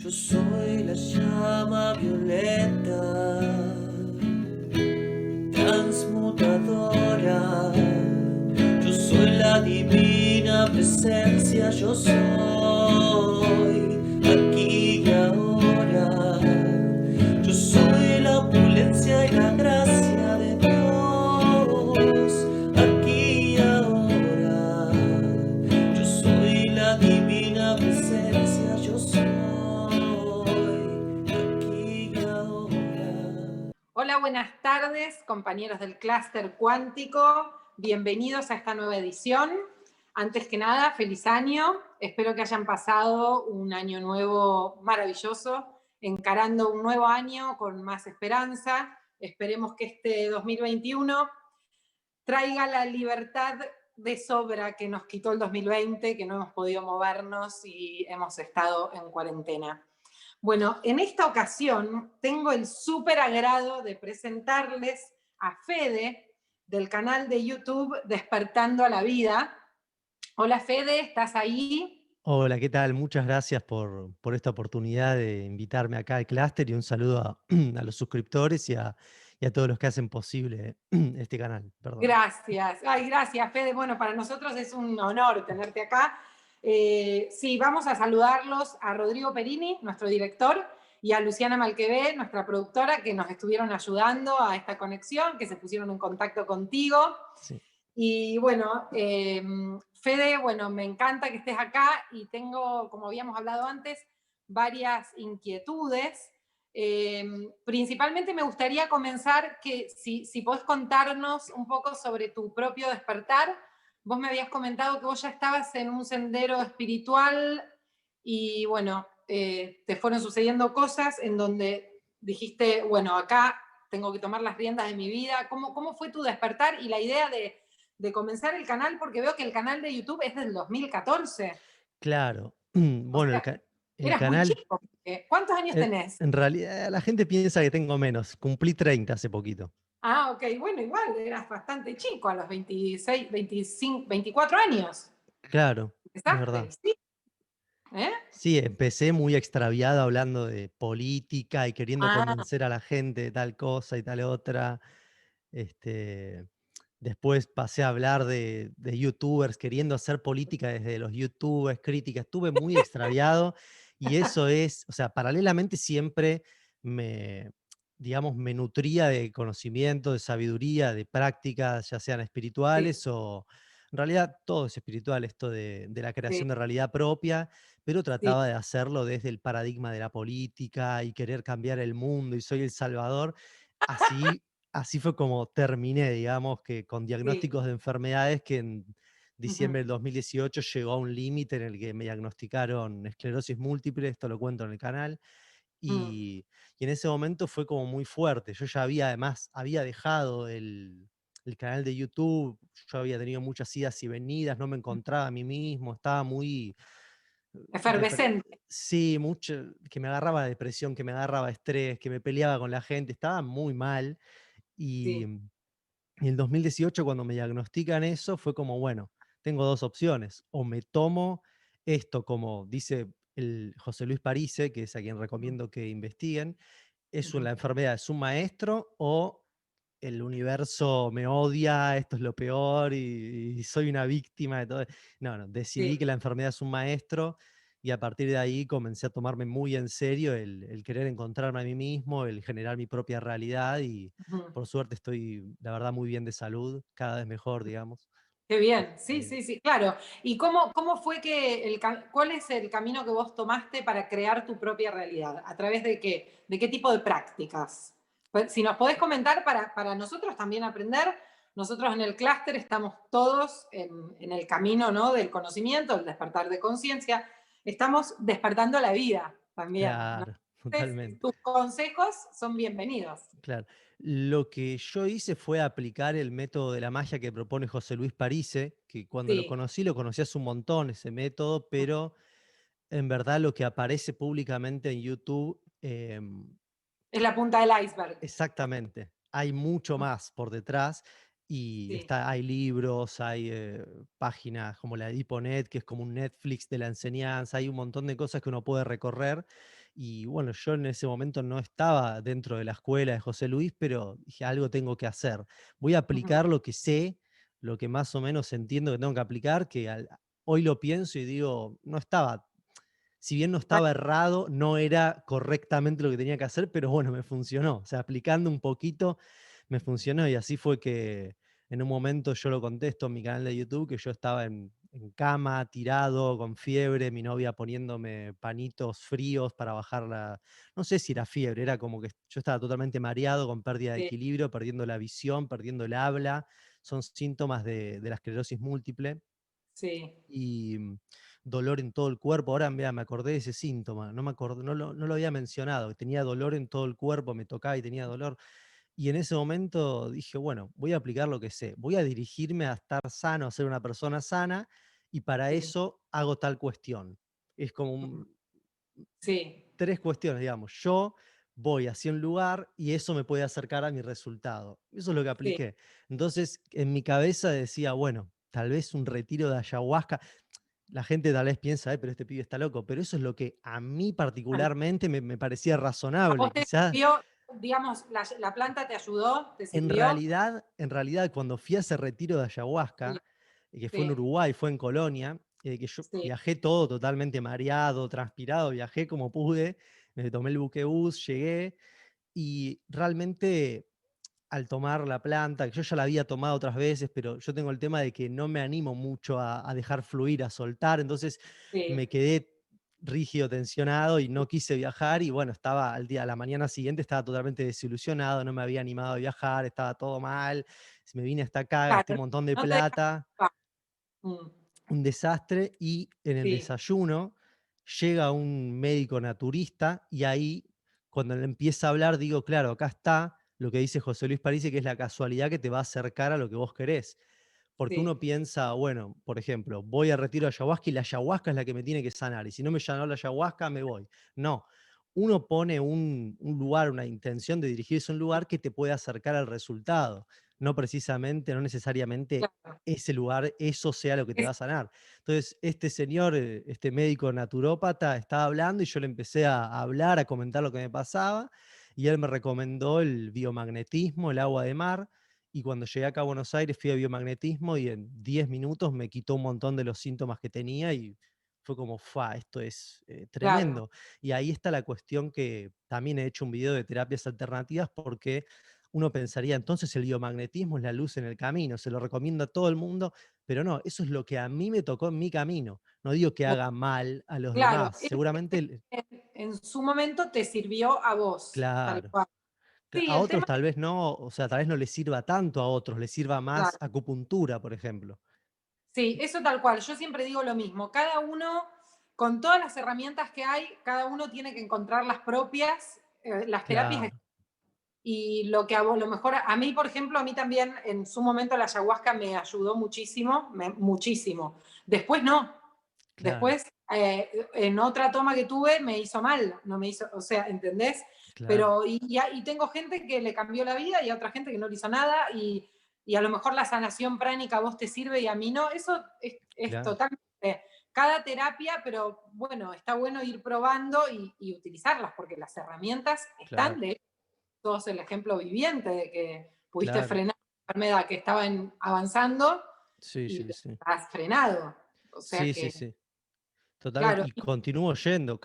Yo soy la llama violeta, transmutadora. Yo soy la divina presencia, yo soy aquí y ahora. Yo soy la opulencia y la gracia de Dios, aquí y ahora. Yo soy la divina presencia, yo soy aquí y ahora. Hola, buenas tardes, compañeros del clúster cuántico. Bienvenidos a esta nueva edición. Antes que nada, feliz año. Espero que hayan pasado un año nuevo maravilloso, encarando un nuevo año con más esperanza. Esperemos que este 2021 traiga la libertad de sobra que nos quitó el 2020, que no hemos podido movernos y hemos estado en cuarentena. Bueno, en esta ocasión tengo el súper agrado de presentarles a Fede del canal de YouTube Despertando a la Vida. Hola Fede, ¿estás ahí? Hola, ¿qué tal? Muchas gracias por esta oportunidad de invitarme acá al clúster y un saludo a los suscriptores y a todos los que hacen posible este canal. Perdón. Gracias. Ay, gracias Fede. Bueno, para nosotros es un honor tenerte acá. Sí, vamos a saludarlos a Rodrigo Perini, nuestro director, y a Luciana Malquevé, nuestra productora, que nos estuvieron ayudando a esta conexión, que se pusieron en contacto contigo. Sí. Y bueno, Fede, bueno, me encanta que estés acá y tengo, como habíamos hablado antes, varias inquietudes. Principalmente me gustaría comenzar que si podés contarnos un poco sobre tu propio despertar. Vos me habías comentado que vos ya estabas en un sendero espiritual y bueno, te fueron sucediendo cosas en donde dijiste, bueno, acá tengo que tomar las riendas de mi vida. ¿Cómo fue tu despertar y la idea de comenzar el canal? Porque veo que el canal de YouTube es del 2014. Claro. O Bueno, sea, el eras muy canal, chico. ¿Cuántos años tenés? en realidad la gente piensa que tengo menos. Cumplí 30 hace poquito. Ah, ok, bueno, igual eras bastante chico, a los 26, 25, 24 años. Claro, es ¿Empezaste? verdad. Sí. ¿Eh? Sí, empecé muy extraviado hablando de política y queriendo Ah, convencer a la gente de tal cosa y tal otra. Este, Después pasé a hablar de youtubers, queriendo hacer política desde los youtubers, crítica. Estuve muy extraviado y eso es, o sea, paralelamente siempre me, digamos, me nutría de conocimiento, de sabiduría, de prácticas, ya sean sí, espirituales o en realidad todo es espiritual, esto de la sí, creación de realidad propia, pero sí. trataba de hacerlo desde el paradigma de la política y querer cambiar el mundo y soy el salvador. Así Así fue como terminé, digamos, que con Sí. diagnósticos de enfermedades que en Ujú, diciembre del 2018 llegó a un límite en el que me diagnosticaron esclerosis múltiple, esto lo cuento en el canal, mm, y en ese momento fue como muy fuerte. Yo ya había además, había dejado el canal de YouTube, yo había tenido muchas idas y venidas, no me encontraba a mí mismo, estaba muy efervescente. sí, mucho, que me agarraba depresión, que me agarraba estrés, que me peleaba con la gente, estaba muy mal. Y, Sí. y en 2018, cuando me diagnostican eso, fue como, bueno, tengo dos opciones. O me tomo esto, como dice el José Luis Parise, que es a quien Ujú, recomiendo que investiguen, la ujú. enfermedad es un maestro o el universo me odia, esto es lo peor y soy una víctima de todo. No, no, decidí Sí. que la enfermedad es un maestro y a partir de ahí comencé a tomarme muy en serio el querer encontrarme a mí mismo, el generar mi propia realidad y Ujú. por suerte estoy, la verdad, muy bien de salud, cada vez mejor, digamos. Qué bien, sí, Este, sí, sí, claro. ¿Y cómo fue que cuál es el camino que vos tomaste para crear tu propia realidad? ¿A través de qué tipo de prácticas? Pues, si nos podés comentar para nosotros también aprender, nosotros en el clúster estamos todos en el camino, ¿no? Del conocimiento, del despertar de conciencia. Estamos despertando la vida también, ¿no? claro, Entonces, totalmente. tus consejos son bienvenidos. Claro. Lo que yo hice fue aplicar el método de la magia que propone José Luis Parise, que cuando Sí, lo conocí hace un montón ese método, pero en verdad lo que aparece públicamente en YouTube, es la punta del iceberg. exactamente, hay mucho más por detrás y Sí. hay libros, hay páginas como la de Ediponet, que es como un Netflix de la enseñanza, hay un montón de cosas que uno puede recorrer Y bueno, yo en ese momento no estaba dentro de la escuela de José Luis, pero dije, algo tengo que hacer. Voy a Ujú. aplicar lo que sé, lo que más o menos entiendo que tengo que aplicar, que hoy lo pienso y digo, no estaba, si bien no Bueno, estaba errado, no era correctamente lo que tenía que hacer, pero bueno, me funcionó. O sea, aplicando un poquito, me funcionó y así fue que en un momento yo lo contesto en mi canal de YouTube, que yo estaba en cama, tirado, con fiebre, mi novia poniéndome panitos fríos para bajar la, no sé si era fiebre, era como que yo estaba totalmente mareado, con pérdida de sí, equilibrio, perdiendo la visión, perdiendo el habla. Son síntomas de la esclerosis múltiple sí, y dolor en todo el cuerpo. Ahora, mira, me acordé de ese síntoma, no me acordé, no lo había mencionado, que tenía dolor en todo el cuerpo, me tocaba y tenía dolor. Y en ese momento dije, bueno, voy a aplicar lo que sé, voy a dirigirme a estar sano, a ser una persona sana, y para sí, eso hago tal cuestión. Es como ujú, sí, tres cuestiones, digamos. Yo voy hacia un lugar y eso me puede acercar a mi resultado. Eso es lo que sí. apliqué. Entonces, en mi cabeza decía, bueno, tal vez un retiro de ayahuasca. La gente tal vez piensa, pero este pibe está loco", pero eso es lo que a mí Claro. particularmente me parecía ¿A razonable. vos te Quizás sirvió, digamos, la planta te ayudó? ¿Te en sirvió? realidad, en realidad, cuando fui a ese retiro de Sí, ayahuasca, que fue en sí, Uruguay, fue en Colonia, que yo sí, viajé todo totalmente mareado, transpirado, viajé como pude, me tomé el buquebús, llegué y realmente al tomar la planta, que yo ya la había tomado otras veces, pero yo tengo el tema de que no me animo mucho a dejar fluir, a soltar, entonces me sí, quedé rígido, tensionado y no quise viajar y bueno, estaba a la mañana siguiente estaba totalmente desilusionado, no me había animado a viajar, estaba todo mal, me vine hasta acá, gasté un claro, montón de no te dejas plata, llevar. Mm, un desastre y en el sí, desayuno llega un médico naturista y ahí cuando le empieza a hablar digo, claro, acá está lo que dice José Luis París, que es la casualidad que te va a acercar a lo que vos querés. Porque uno sí, piensa, bueno, por ejemplo, voy a retiro de ayahuasca y la ayahuasca es la que me tiene que sanar. Y si no me sanó la ayahuasca, me voy. No, uno pone un lugar, una intención de dirigirse a un lugar que te puede acercar al resultado. No precisamente, no necesariamente claro. ese lugar, eso sea lo que te va Es- a sanar. Entonces, este señor, este médico naturópata, estaba hablando y yo le empecé a hablar, a comentar lo que me pasaba, y él me recomendó el biomagnetismo, el agua de mar, y cuando llegué acá a Buenos Aires fui a biomagnetismo y en 10 minutos me quitó un montón de los síntomas que tenía y fue como, fa, esto es claro, tremendo. Y ahí está la cuestión que también he hecho un video de terapias alternativas porque uno pensaría, entonces el biomagnetismo es la luz en el camino, se lo recomiendo a todo el mundo, pero no, eso es lo que a mí me tocó en mi camino. No digo que bueno, haga mal a los claro. demás, seguramente, En su momento te sirvió a vos, tal claro. cual. Sí, A el otros tema, tal vez no, o sea, tal vez no les sirva tanto a otros, les sirva más claro. acupuntura, por ejemplo. Sí, eso tal cual. Yo siempre digo lo mismo. Cada uno, con todas las herramientas que hay, cada uno tiene que encontrar las propias, las terapias. Claro, Y lo que a vos, lo mejor, a mí, por ejemplo, a mí también en su momento la ayahuasca me ayudó muchísimo, muchísimo. Después no. claro, Después, en otra toma que tuve, me hizo mal, no me hizo, o sea, ¿entendés? claro, Pero, y tengo gente que le cambió la vida y a otra gente que no le hizo nada, y a lo mejor la sanación pránica a vos te sirve y a mí no. Eso es claro, totalmente cada terapia, pero bueno, está bueno ir probando y utilizarlas, porque las herramientas están, claro, de sos el ejemplo viviente de que pudiste claro. frenar una enfermedad que estaba avanzando Sí, y sí, sí. has frenado. O sea Sí, sí, que, sí. Totalmente. claro, Y continúo yendo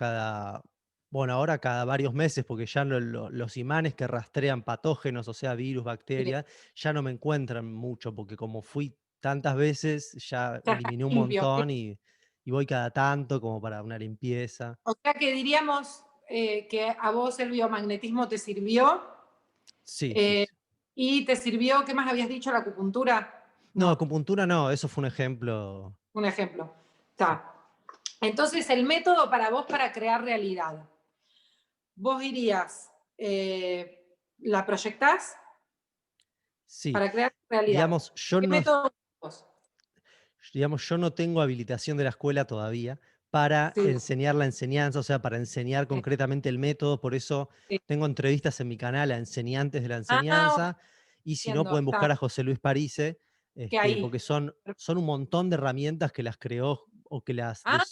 bueno, ahora cada varios meses, porque ya los imanes que rastrean patógenos, o sea, virus, y bacterias, ya no me encuentran mucho, porque como fui tantas veces, ya ya está eliminé un limpio. montón y voy cada tanto como para una limpieza. O sea que diríamos que a vos el biomagnetismo te sirvió Sí, sí, eh, sí. y te sirvió, ¿qué más habías dicho? ¿La acupuntura? No, No, acupuntura no, eso fue un ejemplo. un ejemplo. Sí, Está. Entonces, el método para vos para crear realidad. Vos irías, la proyectás sí. para crear realidad. Digamos, yo ¿Qué no, método vos? digamos, yo no tengo habilitación de la escuela todavía para Sí, enseñar la enseñanza, o sea, para enseñar sí, concretamente el método, por eso sí. tengo entrevistas en mi canal a enseñantes de la Ah, ok, enseñanza, y si no entiendo. pueden Está. buscar a José Luis Parise, Que ahí. porque son un montón de herramientas que las creó o que Ah,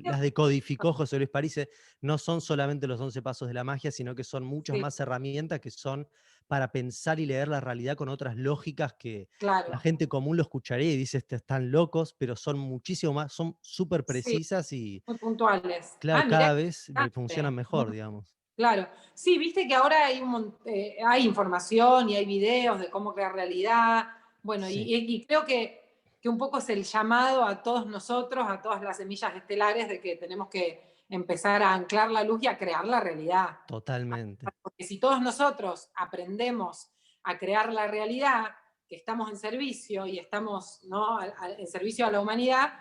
las decodificó José Luis París, no son solamente los 11 pasos de la magia, sino que son muchas sí, más herramientas que son para pensar y leer la realidad con otras lógicas que la claro. gente común lo escucharía y dice, están locos, pero son muchísimo más, son súper Sí, precisas y, muy puntuales. claro, Ah, mirá, cada qué vez me funcionan interesante. mejor, digamos. Claro. Sí, viste que ahora hay información y hay videos de cómo crear realidad. Bueno, Sí, y creo que un poco es el llamado a todos nosotros, a todas las semillas estelares, de que tenemos que empezar a anclar la luz y a crear la realidad. totalmente, Porque si todos nosotros aprendemos a crear la realidad, que estamos en servicio y estamos, ¿no?, en servicio a la humanidad,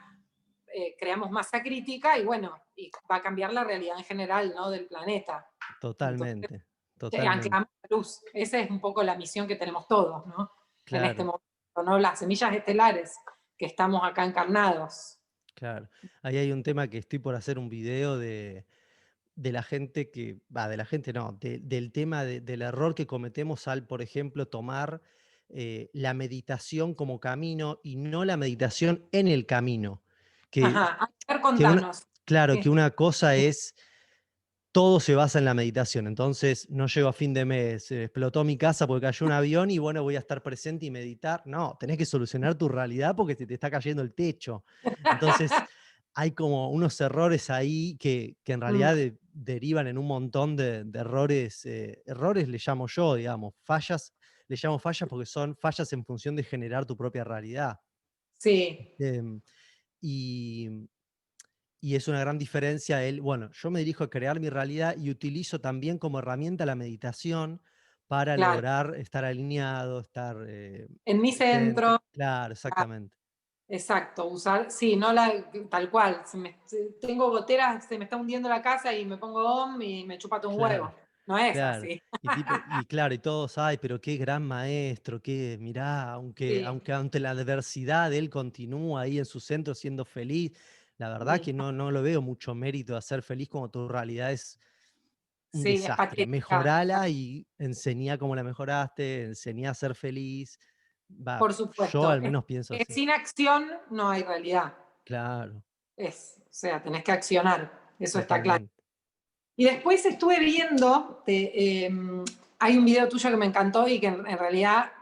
creamos masa crítica y bueno, y va a cambiar la realidad en general, ¿no?, del planeta. Entonces, totalmente, totalmente, anclamos la luz. Esa es un poco la misión que tenemos todos, ¿no? En este claro. momento, ¿no? Las semillas estelares que estamos acá encarnados. Claro. Ahí hay un tema que estoy por hacer un video de la gente de la gente no, del tema del error que cometemos al, por ejemplo, tomar la meditación como camino y no la meditación en el camino. Que, Ajá, a ver, que una, contanos. claro, que Sí, una cosa es todo se basa en la meditación. Entonces, no llego a fin de mes, explotó mi casa porque cayó un avión y bueno, voy a estar presente y meditar. No, tenés que solucionar tu realidad porque se te está cayendo el techo. Entonces, hay como unos errores ahí que en mm, realidad derivan en un montón de errores. Errores le llamo yo, digamos, fallas, le llamo fallas porque son fallas en función de generar tu propia realidad. sí, Em, y, y es una gran diferencia bueno, yo me dirijo a crear mi realidad y utilizo también como herramienta la meditación para claro. lograr estar alineado, estar En mi presente. centro, Claro, ah, exactamente. exacto, usar, sí, no tal cual. Tengo goteras, se me está hundiendo la casa y me pongo OM y me chupa todo un Claro, huevo. No es claro. así. Y claro, y todos, ay, pero qué gran maestro, qué, mirá, Sí, ante la adversidad él continúa ahí en su centro siendo feliz. La verdad sí, que no lo veo mucho mérito de ser feliz cuando tu realidad es un sí, es desastre. patética. Mejorala y enseñá cómo la mejoraste, enseñá a ser feliz. Va, Por yo supuesto. al menos pienso Que así. sin acción no hay realidad. Claro, O sea, tenés que accionar. Eso está claro. totalmente. Y después estuve viendo, hay un video tuyo que me encantó y que en realidad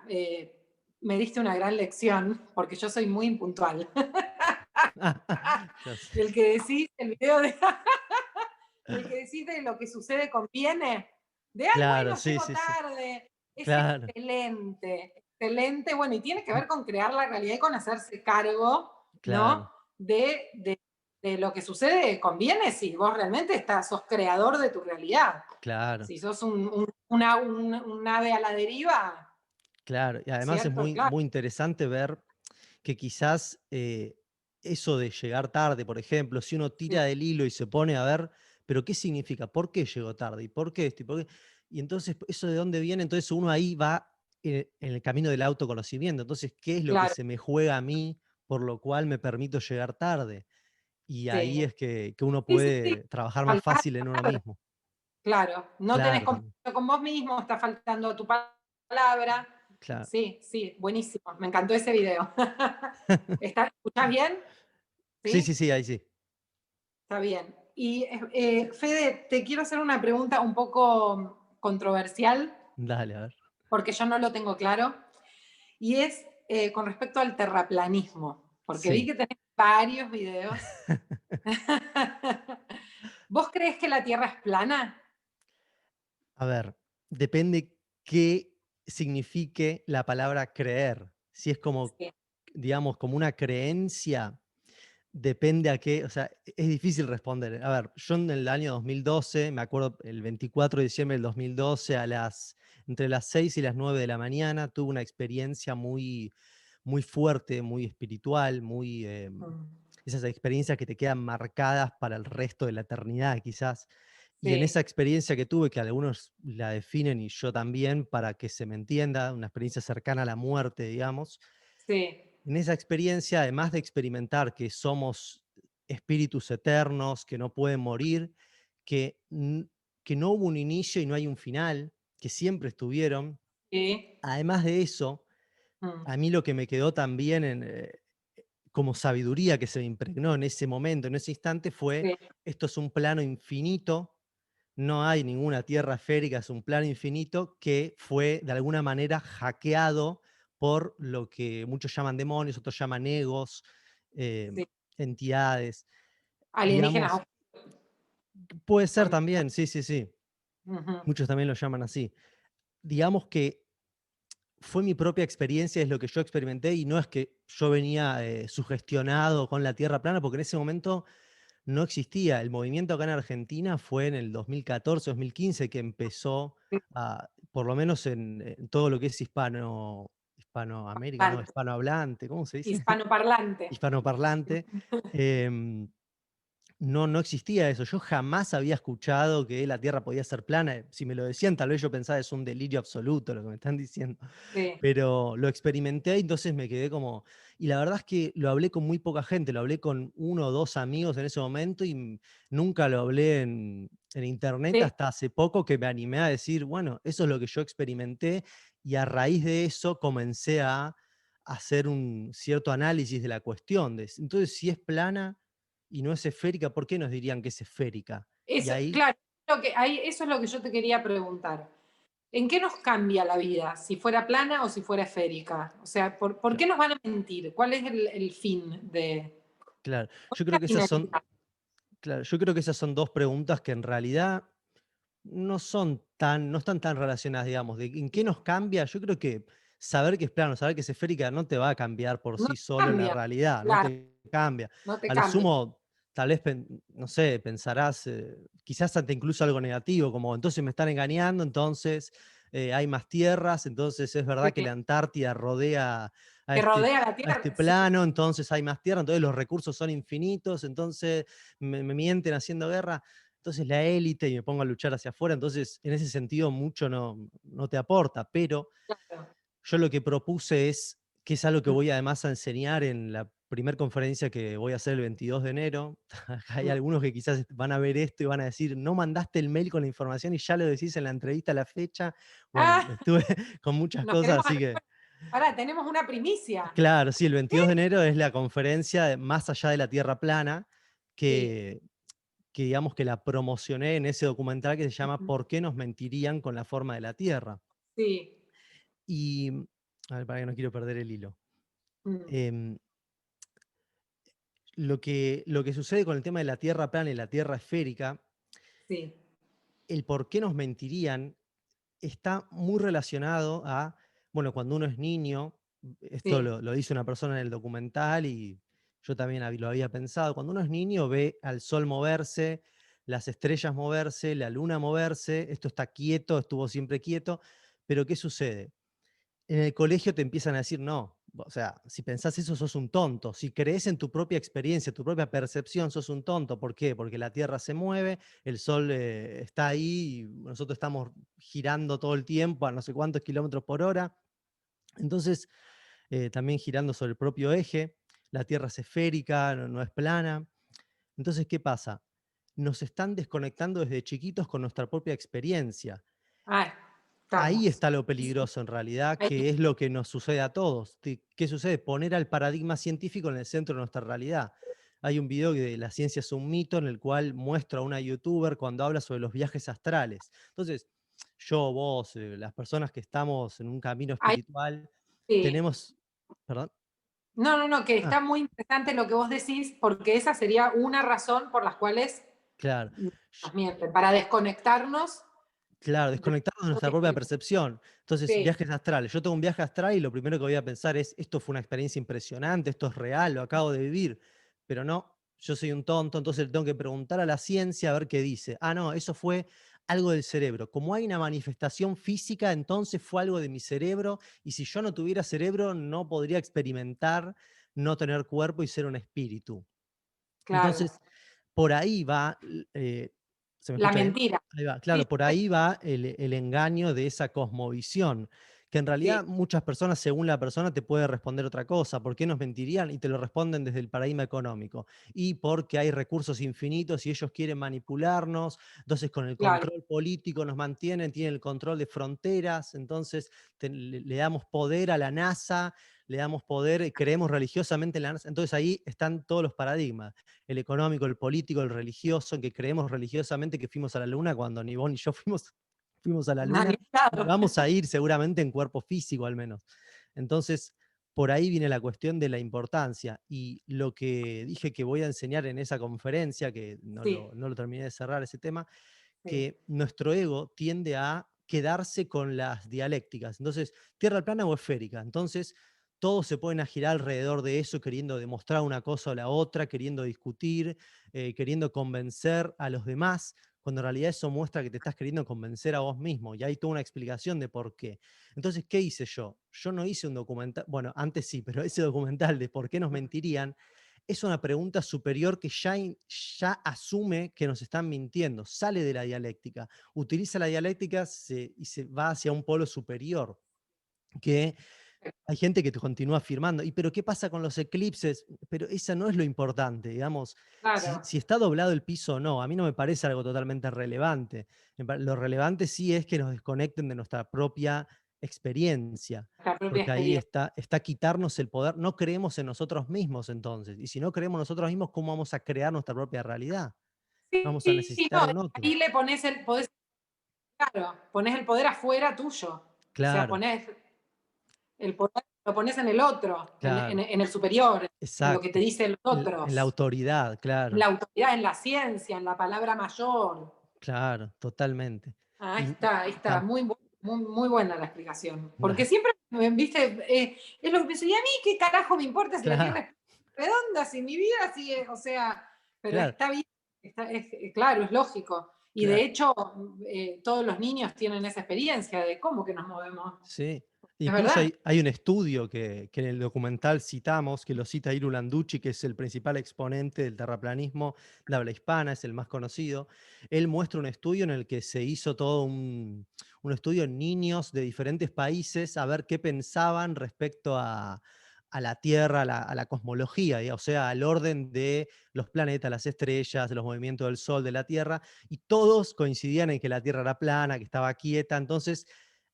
me diste una gran lección, porque yo soy muy impuntual. Ya sé. El que decís, el video de, el que decís de lo que sucede conviene, de, ay, Claro, bueno, sí, llego sí, sí. tarde, es Claro, excelente, excelente, bueno, y tiene que ver con crear la realidad y con hacerse cargo, ¿no? claro, De lo que sucede conviene si vos realmente sos creador de tu realidad. claro, Si sos un ave a la deriva, claro. Y además es ¿cierto? muy, Claro, muy interesante ver que quizás eso de llegar tarde, por ejemplo, si uno sí, tira del hilo y se pone a ver, pero ¿qué significa? ¿Por qué llegó tarde? ¿Y por qué esto? ¿Y por qué? Y entonces, ¿eso de dónde viene? Entonces uno ahí va en el camino del autoconocimiento. Entonces, ¿qué es lo que claro, se me juega a mí por lo cual me permito llegar tarde? Y ahí sí. es que uno Sí, sí, sí. puede trabajar más Faltás fácil en uno palabra. mismo. Claro, no tenés Claro, también. compromiso con vos mismo, está faltando tu palabra. Claro. Sí, sí, buenísimo. Me encantó ese video. ¿Escuchás bien? Sí, sí, ¿Sí? sí, ahí sí. Está bien. Y Fede, te quiero hacer una pregunta un poco controversial, Dale, a ver. porque yo no lo tengo claro, y es con respecto al terraplanismo, porque vi Sí. que tenés varios videos. ¿Vos crees que la Tierra es plana? A ver, depende qué signifique la palabra creer. Si es como, Sí. digamos, como una creencia, depende a qué, o sea, es difícil responder. A ver, yo en el año 2012, me acuerdo el 24 de diciembre del 2012, entre las 6 y las 9 de la mañana, tuve una experiencia muy, muy fuerte, muy espiritual, Mm. esas experiencias que te quedan marcadas para el resto de la eternidad, quizás. Y en esa Sí, experiencia que tuve, que algunos la definen y yo también, para que se me entienda, una experiencia cercana a la muerte, digamos, sí, en esa experiencia, además de experimentar que somos espíritus eternos, que no pueden morir, que, que no hubo un inicio y no hay un final, que siempre estuvieron, sí. además de eso, Mm. a mí lo que me quedó también como sabiduría que se me impregnó en ese momento, en ese instante, fue, sí. esto es un plano infinito, no hay ninguna tierra esférica, es un plano infinito que fue de alguna manera hackeado por lo que muchos llaman demonios, otros llaman egos, eh, Sí. entidades. Alienígenas. Digamos, puede ser También. también, sí, sí, sí. Ujú. Muchos también lo llaman así. Digamos que fue mi propia experiencia, es lo que yo experimenté, y no es que yo venía sugestionado con la Tierra plana, porque en ese momento no existía. El movimiento acá en Argentina fue en el 2014, 2015 que empezó, Sí. por lo menos en todo lo que es Hispanoamérica, no, Parlante. hispanohablante, ¿cómo se dice? Hispanoparlante. Hispanoparlante. em, no existía eso. Yo jamás había escuchado que la Tierra podía ser plana. Si me lo decían, tal vez yo pensaba es un delirio absoluto lo que me están diciendo. Sí. Pero lo experimenté, entonces me quedé como. Y la verdad es que lo hablé con muy poca gente, lo hablé con uno o dos amigos en ese momento y nunca lo hablé en internet Sí. hasta hace poco que me animé a decir, bueno, eso es lo que yo experimenté y a raíz de eso comencé a hacer un cierto análisis de la cuestión. Entonces, si es plana y no es esférica, ¿por qué nos dirían que es esférica? Y Eso, ahí, claro, eso es lo que yo te quería preguntar. ¿En qué nos cambia la vida? Si fuera plana o si fuera esférica. O sea, ¿por qué cla- nos van a mentir? ¿Cuál es el fin de claro, yo la creo que esas son, finalidad? claro, yo creo que esas son dos preguntas que en realidad no están tan relacionadas, digamos, de en qué nos cambia. Yo creo que saber que es plano, saber que es esférica, no te va a cambiar por No sí te solo la cambia, realidad, no claro, te cambia. no te A lo cambia. sumo, tal vez, no sé, pensarás, quizás hasta incluso algo negativo, como entonces me están engañando, entonces hay más tierras, entonces es verdad que Sí. la Antártida rodea a Que este, rodea la a este Tierra, sí. plano, entonces hay más tierra, entonces los recursos son infinitos, entonces me mienten haciendo guerra. Entonces la élite y me pongo a luchar hacia afuera, entonces en ese sentido mucho no te aporta, pero Claro. yo lo que propuse es, que es algo que voy además a enseñar en la primera conferencia que voy a hacer el 22 de enero. Acá hay Mm. algunos que quizás van a ver esto y van a decir, no mandaste el mail con la información y ya lo decís en la entrevista a la fecha. Bueno, Ah, estuve con muchas nos cosas, queremos. así que, Ahora tenemos una primicia. claro, sí, el 22 de enero es la conferencia Más allá de la Tierra plana, Sí. que digamos que la promocioné en ese documental que se llama Ujú. ¿Por qué nos mentirían con la forma de la Tierra? Sí. Y, a ver, para que no quiero perder el hilo. Mm. Em, lo que sucede con el tema de la Tierra plana y la Tierra esférica, Sí. el por qué nos mentirían está muy relacionado a, bueno, cuando uno es niño, esto Sí. lo dice una persona en el documental y yo también lo había pensado, cuando uno es niño ve al sol moverse, las estrellas moverse, la luna moverse, esto está quieto, estuvo siempre quieto, pero ¿qué sucede? En el colegio te empiezan a decir, no, o sea, si pensás eso sos un tonto, si crees en tu propia experiencia, tu propia percepción, sos un tonto. ¿Por qué? Porque la Tierra se mueve, el Sol está ahí, y nosotros estamos girando todo el tiempo a no sé cuántos kilómetros por hora, entonces también girando sobre el propio eje, la Tierra es esférica, no es plana. Entonces, ¿qué pasa? Nos están desconectando desde chiquitos con nuestra propia experiencia. Ah, Ahí estamos. está lo peligroso en realidad, Ahí. que es lo que nos sucede a todos. ¿Qué sucede? Poner al paradigma científico en el centro de nuestra realidad. Hay un video de La ciencia es un mito en el cual muestra a una youtuber cuando habla sobre los viajes astrales. Entonces, yo, vos, las personas que estamos en un camino Ahí, espiritual, sí. tenemos. ¿Perdón? No, no, no, que Ah, está muy interesante lo que vos decís, porque esa sería una razón por las cuales claro. nos mienten, para desconectarnos Claro, de desconectados de la nuestra propia propia experiencia. percepción. Entonces, Sí, viajes astrales. Yo tengo un viaje astral y lo primero que voy a pensar es, esto fue una experiencia impresionante, esto es real, lo acabo de vivir. Pero no, yo soy un tonto, entonces le tengo que preguntar a la ciencia a ver qué dice. Ah, no, eso fue algo del cerebro. Como hay una manifestación física, entonces fue algo de mi cerebro y si yo no tuviera cerebro no podría experimentar, no tener cuerpo y ser un espíritu. claro. Entonces, por ahí va, ¿se me La escucha bien? mentira. Ahí va, Sí, claro, por ahí va el engaño de esa cosmovisión, que en sí, realidad muchas personas, según la persona, te puede responder otra cosa. ¿Por qué nos mentirían? Y te lo responden desde el paradigma económico. Y porque hay recursos infinitos y ellos quieren manipularnos, entonces con el claro. control político nos mantienen, tienen el control de fronteras, entonces le damos poder a la NASA, le damos poder, creemos religiosamente en la NASA. Entonces ahí están todos los paradigmas, el económico, el político, el religioso, en que creemos religiosamente que fuimos a la luna cuando ni vos ni yo fuimos a la luna, y Claro. vamos a ir seguramente en cuerpo físico al menos. Entonces, por ahí viene la cuestión de la importancia. Y lo que dije que voy a enseñar en esa conferencia, que Sí, no lo terminé de cerrar ese tema, sí. que nuestro ego tiende a quedarse con las dialécticas. Entonces, tierra plana o esférica. Entonces, todos se pueden girar alrededor de eso, queriendo demostrar una cosa o la otra, queriendo discutir, queriendo convencer a los demás, cuando en realidad eso muestra que te estás queriendo convencer a vos mismo. Y hay toda una explicación de por qué. Entonces, ¿qué hice yo? Yo no hice un documental, bueno, antes sí, pero ese documental de por qué nos mentirían, es una pregunta superior que ya asume que nos están mintiendo, sale de la dialéctica, utiliza la dialéctica y se va hacia un polo superior, que hay gente que te continúa afirmando, ¿y pero qué pasa con los eclipses? Pero esa no es lo importante, digamos, Claro, si está doblado el piso o no, a mí no me parece algo totalmente relevante. Lo relevante sí es que nos desconecten de nuestra propia experiencia, la propia porque ahí experiencia. está quitarnos el poder, no creemos en nosotros mismos entonces, y si no creemos en nosotros mismos, ¿cómo vamos a crear nuestra propia realidad? Sí, Vamos a sí, necesitar no, de un otro. ahí le pones claro, pones el poder afuera tuyo. O sea, Claro, pones el poder, lo pones en el otro, claro, en el superior, en lo que te exacto. dicen los En la otros, autoridad, en claro. la autoridad, en la ciencia, en la palabra mayor. Claro, totalmente. Ah, Y ahí está, tam muy, muy, muy buena la explicación. Porque nah, siempre, viste, es lo que pienso, ¿y a mí qué carajo me importa si la claro, Tierra es redonda, si mi vida sigue, o sea, pero claro, está bien, claro, es lógico. Y de claro, hecho, todos los niños tienen esa experiencia de cómo que nos movemos. sí. Es Incluso verdad. hay un estudio que en el documental citamos, que lo cita Iru Landucci, que es el principal exponente del terraplanismo de habla hispana, es el más conocido. Él muestra un estudio en el que se hizo todo un estudio en niños de diferentes países a ver qué pensaban respecto a la Tierra, a la cosmología, o sea, al orden de los planetas, las estrellas, de los movimientos del Sol, de la Tierra, y todos coincidían en que la Tierra era plana, que estaba quieta. Entonces,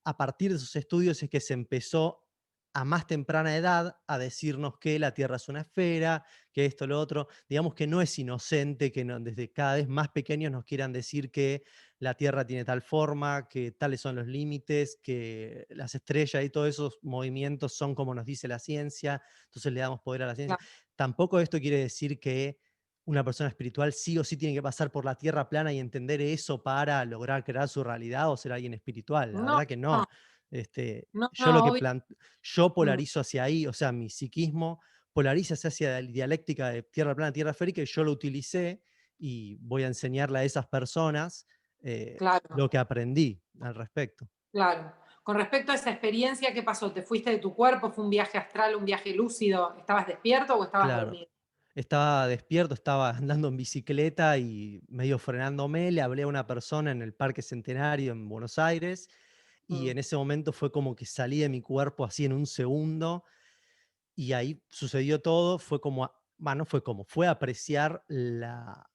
a partir de esos estudios es que se empezó a más temprana edad a decirnos que la Tierra es una esfera, que esto, lo otro. Digamos que no es inocente que desde cada vez más pequeños nos quieran decir que la Tierra tiene tal forma, que tales son los límites, que las estrellas y todos esos movimientos son como nos dice la ciencia, entonces le damos poder a la ciencia. Claro. Tampoco esto quiere decir que una persona espiritual sí o sí tiene que pasar por la tierra plana y entender eso para lograr crear su realidad o ser alguien espiritual. La No, verdad que no, no. no, Yo lo no, que obvio. yo Mm, polarizo hacia ahí, o sea, mi psiquismo polariza hacia la dialéctica de tierra plana, tierra esférica, y yo lo utilicé y voy a enseñarle a esas personas claro, lo que aprendí al respecto. claro. Con respecto a esa experiencia, ¿qué pasó? ¿Te fuiste de tu cuerpo? ¿Fue un viaje astral, un viaje lúcido? ¿Estabas despierto o estabas Claro. dormido? Estaba despierto, estaba andando en bicicleta y medio frenándome, le hablé a una persona en el Parque Centenario en Buenos Aires y Mm, en ese momento fue como que salí de mi cuerpo así en un segundo y ahí sucedió todo, fue como, bueno, fue como, fue apreciar la,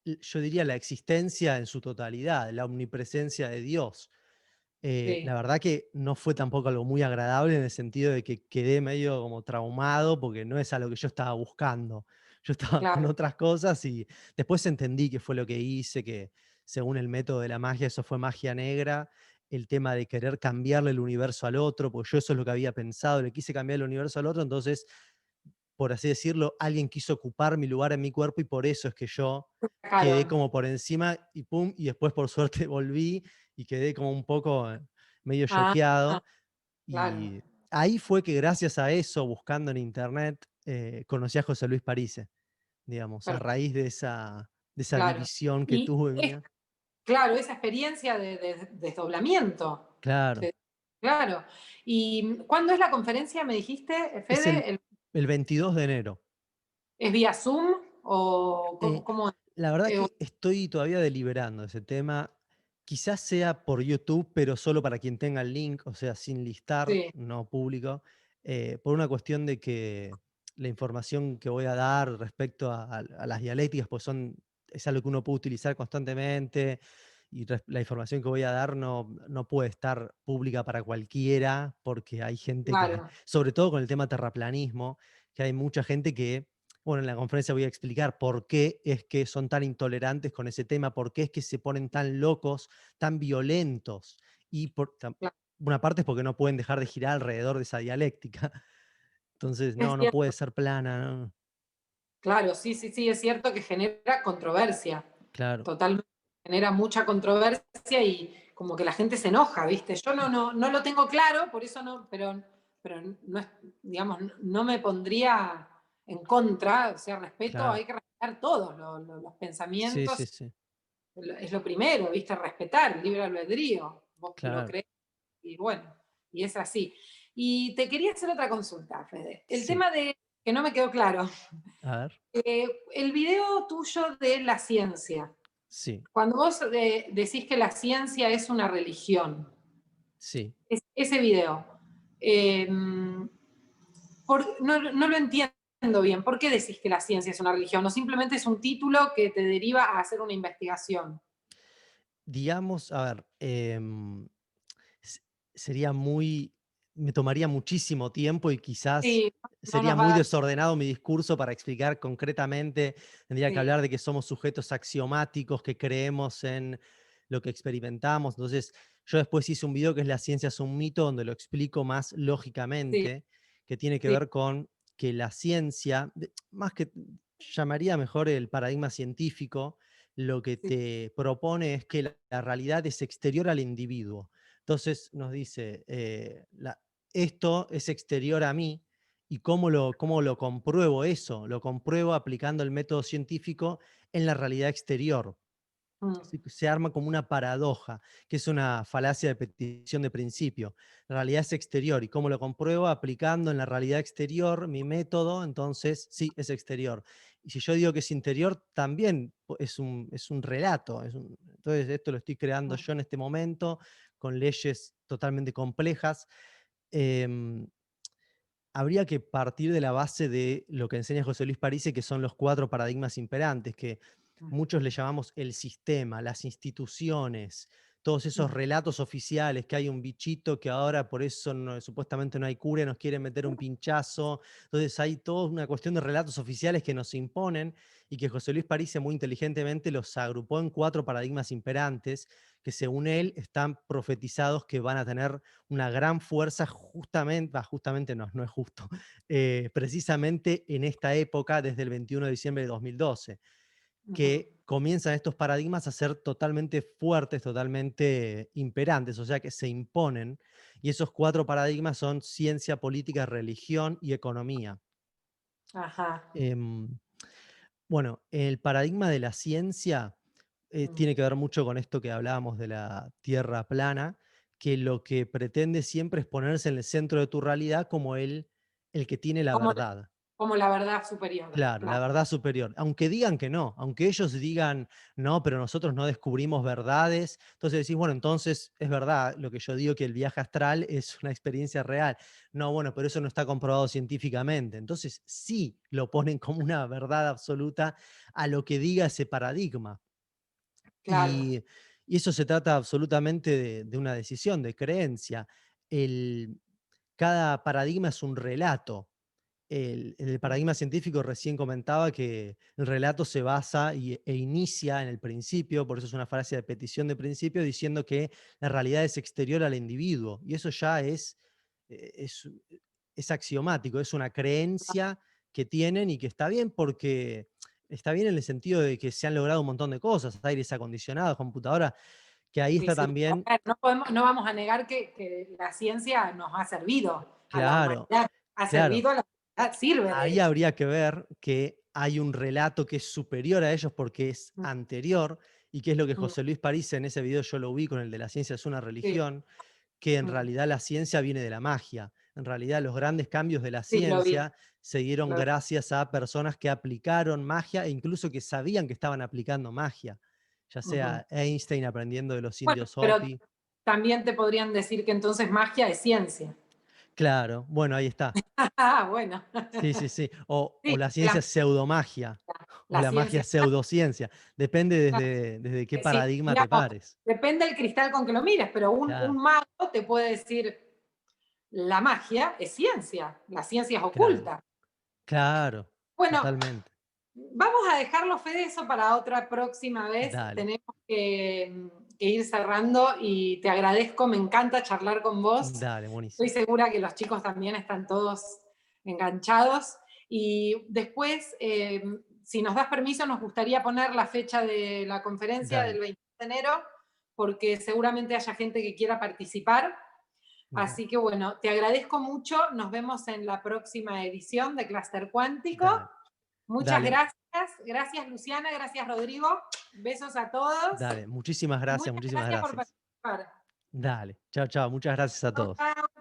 yo diría la existencia en su totalidad, la omnipresencia de Dios. La sí, verdad que no fue tampoco algo muy agradable en el sentido de que quedé medio como traumado porque no es algo que yo estaba buscando. Yo estaba con claro, otras cosas y después entendí que fue lo que hice, que según el método de la magia, eso fue magia negra, el tema de querer cambiarle el universo al otro, porque yo eso es lo que había pensado, le quise cambiar el universo al otro, entonces, por así decirlo, alguien quiso ocupar mi lugar en mi cuerpo y por eso es que yo quedé sacaron. como por encima y pum, y después por suerte volví y quedé como un poco medio Ah, ah, choqueado. claro, Y ahí fue que gracias a eso, buscando en internet, conocí a José Luis Parise, digamos, a perfecto, raíz de esa claro. división que Y tuve mía. claro, esa experiencia de desdoblamiento. Claro, Sí, claro. ¿Y cuándo es la conferencia, me dijiste, es Fede? el 22 de enero. ¿Es vía Zoom o Eh, cómo es? la verdad Eh, que estoy todavía deliberando ese tema. Quizás sea por YouTube, pero solo para quien tenga el link, o sea, sin listar, sí, no público, por una cuestión de que la información que voy a dar respecto a las dialécticas, pues es algo que uno puede utilizar constantemente la información que voy a dar no puede estar pública para cualquiera, porque hay gente que, Claro, sobre todo con el tema terraplanismo, que hay mucha gente que, bueno, en la conferencia voy a explicar por qué es que son tan intolerantes con ese tema, por qué es que se ponen tan locos, tan violentos, y claro. una parte es porque no pueden dejar de girar alrededor de esa dialéctica. Entonces, Es no puede cierto, ser plana, ¿no? claro, sí, sí, sí, es cierto que genera controversia, Claro, totalmente, genera mucha controversia y como que la gente se enoja, ¿viste? Yo no lo tengo claro, por eso no, pero no es, digamos, no me pondría en contra, o sea, respeto, claro. hay que respetar todos los Sí, sí, pensamientos, sí, es lo primero, ¿viste? Respetar, libre albedrío, vos lo claro. crees y bueno, y es así. Y te quería hacer otra consulta, Fede. El Sí. tema de, que no me quedó claro, A ver. el video tuyo de la ciencia, Sí, cuando vos decís que la ciencia es una religión, sí. ese video, eh, no lo entiendo bien. ¿Por qué decís que la ciencia es una religión? ¿O simplemente es un título que te deriva a hacer una investigación? Digamos, a ver, s- sería muy, me tomaría muchísimo tiempo y quizás Sí, no sería nos va muy a dar. desordenado mi discurso para explicar concretamente. Tendría que Sí, hablar de que somos sujetos axiomáticos, que creemos en lo que experimentamos. Entonces, yo después hice un video que es La ciencia es un mito, donde lo explico más sí, lógicamente, que tiene que sí, ver con que la ciencia, más que llamaría mejor el paradigma científico, lo que sí. te propone es que la realidad es exterior al individuo. Entonces nos dice, esto es exterior a mí, y cómo lo compruebo eso. Lo compruebo aplicando el método científico en la realidad exterior. Mm, Se arma como una paradoja, que es una falacia de petición de principio. La realidad es exterior, y cómo lo compruebo aplicando en la realidad exterior mi método, entonces sí, es exterior. Y si yo digo que es interior, también es un relato. Entonces esto lo estoy creando mm. yo en este momento, con leyes totalmente complejas. Em, Habría que partir de la base de lo que enseña José Luis Parisse, que son los 4 paradigmas imperantes, que Mm, muchos le llamamos el sistema, las instituciones, todos esos mm. relatos oficiales, que hay un bichito que ahora por eso supuestamente no hay cura, nos quiere meter un pinchazo. Entonces hay toda una cuestión de relatos oficiales que nos imponen, y que José Luis Parisse muy inteligentemente los agrupó en 4 paradigmas imperantes, que según él están profetizados que van a tener una gran fuerza justamente, justamente no, no es justo, precisamente en esta época, desde el 21 de diciembre de 2012, Ujú. que comienzan estos paradigmas a ser totalmente fuertes, totalmente imperantes, o sea que se imponen, y esos 4 paradigmas son ciencia, política, religión y economía. Ajá. Em, bueno, el paradigma de la ciencia Mm. tiene que ver mucho con esto que hablábamos de la tierra plana, que lo que pretende siempre es ponerse en el centro de tu realidad como el que tiene la Como, verdad. como la verdad superior, Claro, la claro. verdad superior. Aunque digan que no, aunque ellos digan, no, pero nosotros no descubrimos verdades, entonces decís, bueno, entonces es verdad lo que yo digo, que el viaje astral es una experiencia real. No, bueno, pero eso no está comprobado científicamente. Entonces sí lo ponen como una verdad absoluta a lo que diga ese paradigma. Claro. Y, y eso se trata absolutamente de una decisión, de creencia. El, cada paradigma es un relato. En el Mm, paradigma científico recién comentaba que el relato se basa e inicia en el principio, por eso es una frase de petición de principio, diciendo que la realidad es exterior al individuo. Y eso ya eh, es, es axiomático, es una creencia que tienen y que está bien, porque está bien en el sentido de que se han logrado un montón de cosas, aires acondicionados, computadoras, que ahí sí, está sí. A también, ver, no vamos a negar que la ciencia nos ha servido a la claro, humanidad, ha claro. servido a la humanidad, sirve de Ahí hecho. habría que ver que hay un relato que es superior a ellos porque es Mm, anterior, y que es lo que mm, José Luis París en ese video yo lo vi con el de la ciencia es una sí, religión, que en mm, realidad la ciencia viene de la magia. En realidad los grandes cambios de la sí, lo vi, ciencia se dieron lo vi. gracias a personas que aplicaron magia e incluso que sabían que estaban aplicando magia, ya Ujú. sea Einstein aprendiendo de los Bueno, indios pero Hopi. también te podrían decir que entonces magia es ciencia. Claro, bueno, ahí está. Ah, bueno. Sí, sí, sí. O Sí, la ciencia es pseudomagia. o la magia ciencia. pseudociencia. Depende desde qué Sí, paradigma te digamos, pares. depende del cristal con que lo mires, pero Claro, un mago te puede decir, la magia es ciencia, la ciencia es claro, oculta. claro, Bueno, totalmente. vamos a dejarlo, Fede, eso para otra próxima vez. Dale, Tenemos que ir cerrando y te agradezco, me encanta charlar con vos. dale, Estoy buenísimo. segura que los chicos también están todos enganchados. Y después, si nos das permiso, nos gustaría poner la fecha de la conferencia Dale, del 20 de enero, porque seguramente haya gente que quiera participar. dale, Así que bueno, te agradezco mucho. Nos vemos en la próxima edición de Cluster Cuántico. dale, Muchas dale, gracias. Gracias, Luciana. Gracias, Rodrigo. Besos a todos. dale. Muchísimas gracias, Muchas muchísimas gracias por gracias. participar. Dale, chao, chao. Muchas gracias a Chau, todos. chau.